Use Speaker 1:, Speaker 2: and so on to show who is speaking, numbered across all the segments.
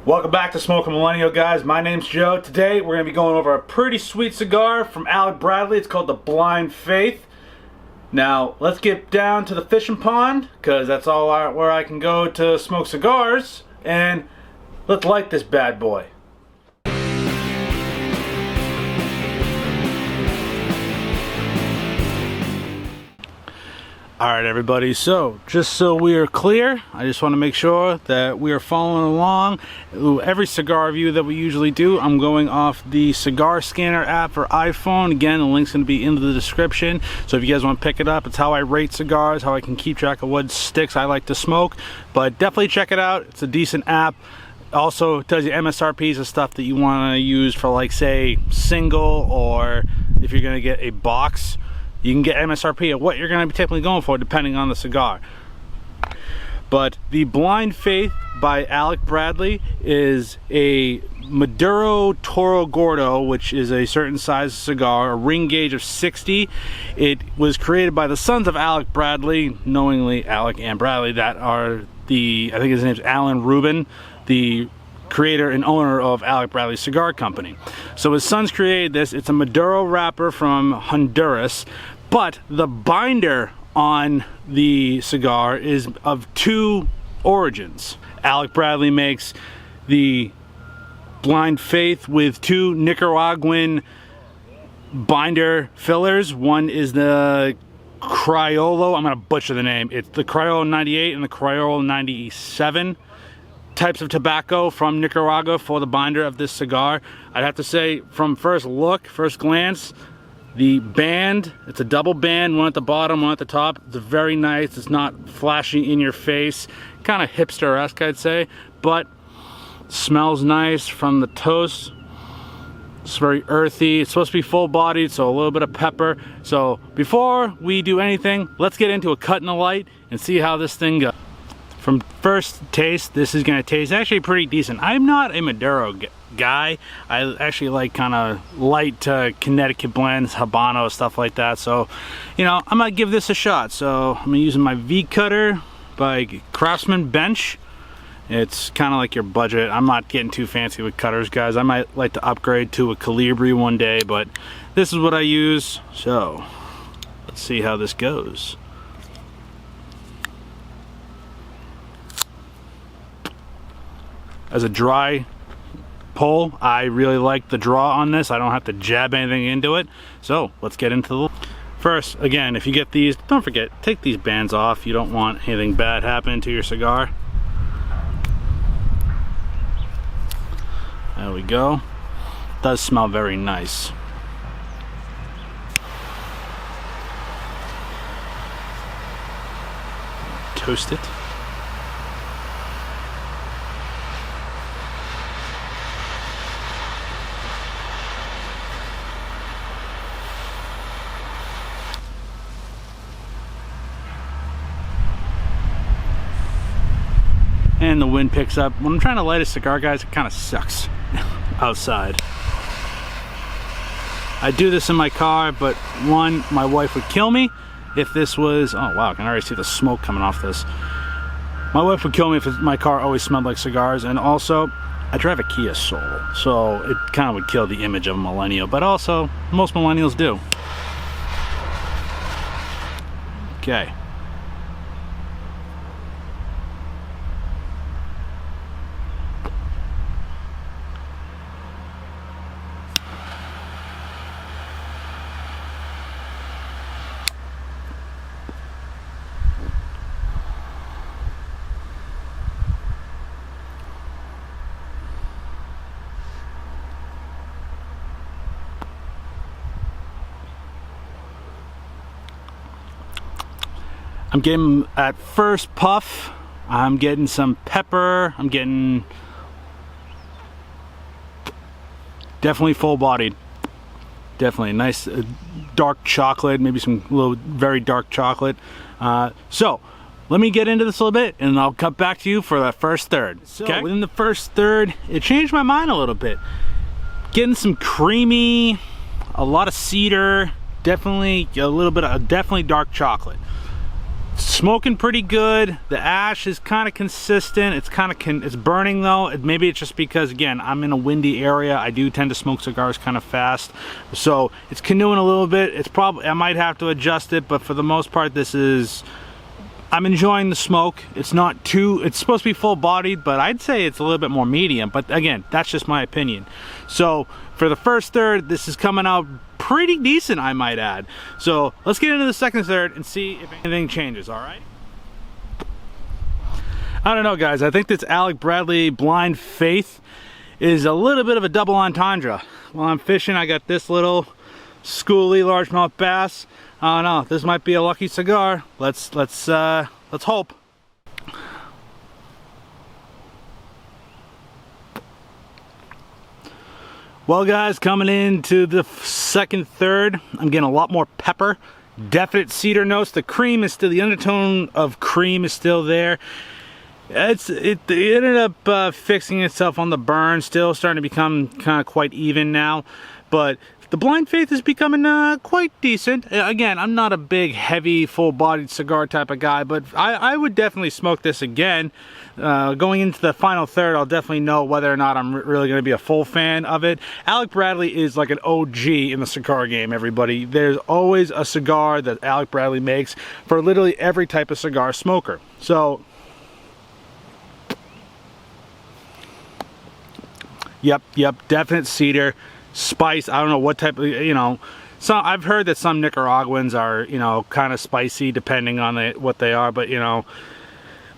Speaker 1: Welcome back to Smoking Millennial, guys. My name's Joe. Today we're going to be going over a pretty sweet cigar from Alec Bradley. It's called the Blind Faith. Now let's get down to the fishing pond, because that's all where I can go to smoke cigars, and let's light this bad boy. Alright everybody, so just so we are clear, I just want to make sure that we are following along. Every cigar review that we usually do, I'm going off the Cigar Scanner app for iPhone. Again, the link's going to be in the description, so if you guys want to pick it up, it's how I rate cigars, how I can keep track of what sticks I like to smoke. But definitely check it out, it's a decent app. Also tells you MSRPs of stuff that you want to use for, like, say, single, or if you're going to get a box, you can get MSRP of what you're going to be typically going for depending on the cigar. But the Blind Faith by Alec Bradley is a Maduro Gordo, which is a certain size cigar, a ring gauge of 60. It was created by the sons of Alec Bradley, knowingly Alec and Bradley, that are the, I think his name's Alan Rubin, the creator and owner of Alec Bradley's cigar company. So his sons created this. It's a Maduro wrapper from Honduras, but the binder on the cigar is of two origins. Alec Bradley makes the Blind Faith with two Nicaraguan binder fillers. One is the Criollo, I'm gonna butcher the name, it's the Criollo 98 and the Criollo 97 types of tobacco from Nicaragua for the binder of this cigar. I'd have to say, from first look, first glance, the band, it's a double band, one at the bottom, one at the top. It's very nice, it's not flashy in your face, kind of hipster-esque I'd say, but smells nice from the toast. It's very earthy, it's supposed to be full-bodied, so a little bit of pepper. So before we do anything, let's get into a cut and a light and see how this thing goes. From first taste, this is gonna taste actually pretty decent. I'm not a Maduro guy. I actually like kind of light Connecticut blends, Habano, stuff like that. So, you know, I'm gonna give this a shot. So I'm using my V cutter by Craftsman Bench. It's kind of like your budget. I'm not getting too fancy with cutters, guys. I might like to upgrade to a Calibri one day, but this is what I use. So let's see how this goes. As a dry pull, I really like the draw on this. I don't have to jab anything into it. So let's get into the first. Again, if you get these, don't forget, take these bands off. You don't want anything bad happening to your cigar. There we go. It does smell very nice. Toast it. And the wind picks up. When I'm trying to light a cigar, guys, it kind of sucks outside. I do this in my car, but one, my wife would kill me if this was, oh wow, I can already see the smoke coming off this. My wife would kill me if my car always smelled like cigars, and also, I drive a Kia Soul, so it kind of would kill the image of a millennial, but also, most millennials do. Okay. I'm getting, at first puff, I'm getting some pepper, I'm getting definitely full-bodied. Definitely a nice dark chocolate, maybe some little very dark chocolate. So let me get into this a little bit and I'll cut back to you for the first third. So okay? Within the first third, it changed my mind a little bit. Getting some creamy, a lot of cedar, definitely a little bit of definitely dark chocolate. Smoking pretty good. The ash is kind of consistent. It's kind of it's burning though. Maybe it's just because, again, I'm in a windy area. I do tend to smoke cigars kind of fast, so it's canoeing a little bit. It's probably, I might have to adjust it, but for the most part, I'm enjoying the smoke. It's not too, it's supposed to be full bodied, but I'd say it's a little bit more medium. But again, that's just my opinion. So for the first third, this is coming out pretty decent, I might add. So let's get into the second third and see if anything changes, all right? I don't know, guys. I think this Alec Bradley Blind Faith is a little bit of a double entendre. While I'm fishing, I got this little schoolie largemouth bass. I don't know, this might be a lucky cigar. Let's hope. Well, guys, coming into the second third, I'm getting a lot more pepper, definite cedar notes. The cream is still, the undertone of cream is still there. It ended up fixing itself on the burn, still starting to become kind of quite even now, but the Blind Faith is becoming quite decent. Again, I'm not a big, heavy, full-bodied cigar type of guy, but I would definitely smoke this again. Going into the final third, I'll definitely know whether or not I'm really going to be a full fan of it. Alec Bradley is like an OG in the cigar game, everybody. There's always a cigar that Alec Bradley makes for literally every type of cigar smoker. So, yep, definite cedar. Spice, I don't know what type of, you know, I've heard that some Nicaraguans are, you know, kind of spicy depending on what they are, but, you know,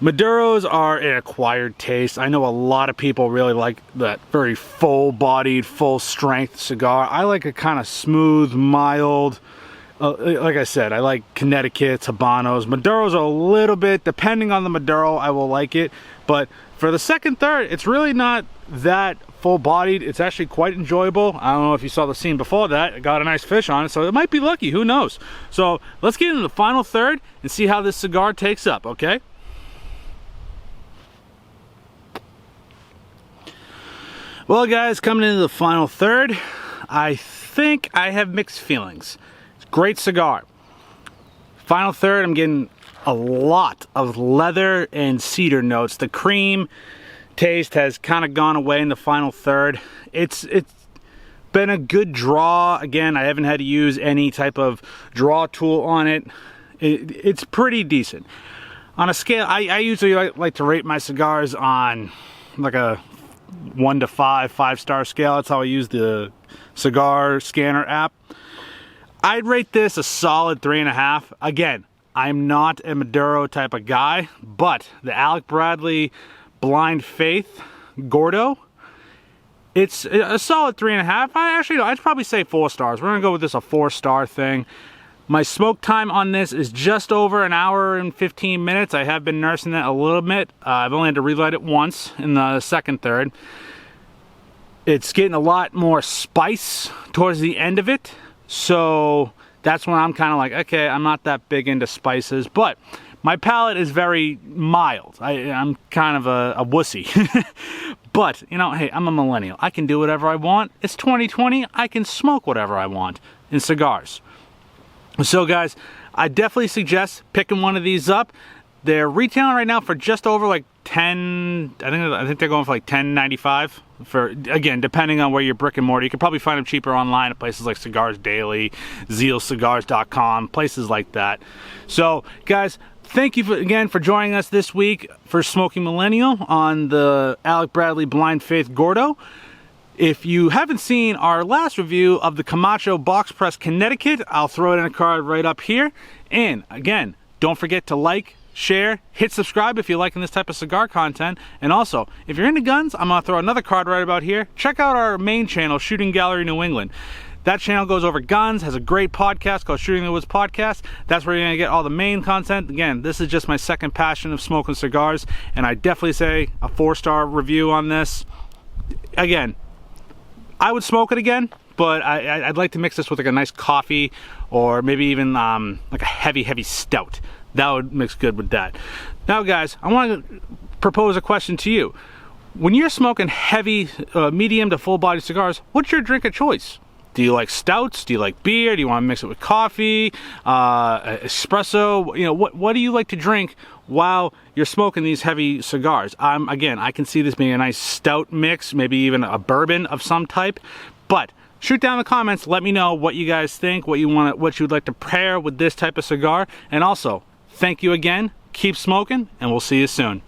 Speaker 1: Maduros are an acquired taste. I know a lot of people really like that very full-bodied, full-strength cigar. I like a kind of smooth, mild, like I said, I like Connecticut's, Habanos. Maduros are a little bit, depending on the Maduro, I will like it, but for the second third, it's really not that full-bodied. It's actually quite enjoyable. I don't know if you saw the scene before that. I got a nice fish on it, so it might be lucky. Who knows? So let's get into the final third and see how this cigar takes up, okay? Well, guys, coming into the final third, I think I have mixed feelings. It's a great cigar. Final third, I'm getting a lot of leather and cedar notes. The cream taste has kind of gone away in the final third. It's been a good draw. Again, I haven't had to use any type of draw tool on it. It's pretty decent. On a scale, I usually like to rate my cigars on like a 1 to 5, 5-star scale. That's how I use the Cigar Scanner app. I'd rate this a solid 3.5. Again, I'm not a Maduro type of guy, but the Alec Bradley Blind Faith Gordo, it's a solid 3.5. I'd probably say 4 stars. We're gonna go with this a 4-star thing. My smoke time on this is just over an hour and 15 minutes. I have been nursing it a little bit. I've only had to relight it once in the second third. It's getting a lot more spice towards the end of it, so that's when I'm kind of like, okay, I'm not that big into spices, but my palate is very mild. I'm kind of a wussy. But, you know, hey, I'm a millennial. I can do whatever I want. It's 2020. I can smoke whatever I want in cigars. So, guys, I definitely suggest picking one of these up. They're retailing right now for just over like 10, I think they're going for like $10.95 for, again, depending on where you're brick and mortar. You can probably find them cheaper online at places like Cigars Daily, zealcigars.com, places like that. So, guys, thank you again for joining us this week for Smoking Millennial on the Alec Bradley Blind Faith Gordo. If you haven't seen our last review of the Camacho Box Press Connecticut, I'll throw it in a card right up here. And again, don't forget to like, share, hit subscribe if you're liking this type of cigar content. And also, if you're into guns, I'm going to throw another card right about here. Check out our main channel, Shooting Gallery New England. That channel goes over guns, has a great podcast called Shooting the Woods Podcast. That's where you're going to get all the main content. Again, this is just my second passion of smoking cigars, and I definitely say a 4-star review on this. Again, I would smoke it again, but I'd like to mix this with like a nice coffee or maybe even like a heavy stout. That would mix good with that. Now, guys, I want to propose a question to you. When you're smoking heavy, medium to full-body cigars, what's your drink of choice? Do you like stouts? Do you like beer? Do you want to mix it with coffee, espresso? You know, what do you like to drink while you're smoking these heavy cigars? Again, I can see this being a nice stout mix, maybe even a bourbon of some type. But shoot down in the comments, let me know what you guys think, what you'd like to pair with this type of cigar. And also, thank you again. Keep smoking, and we'll see you soon.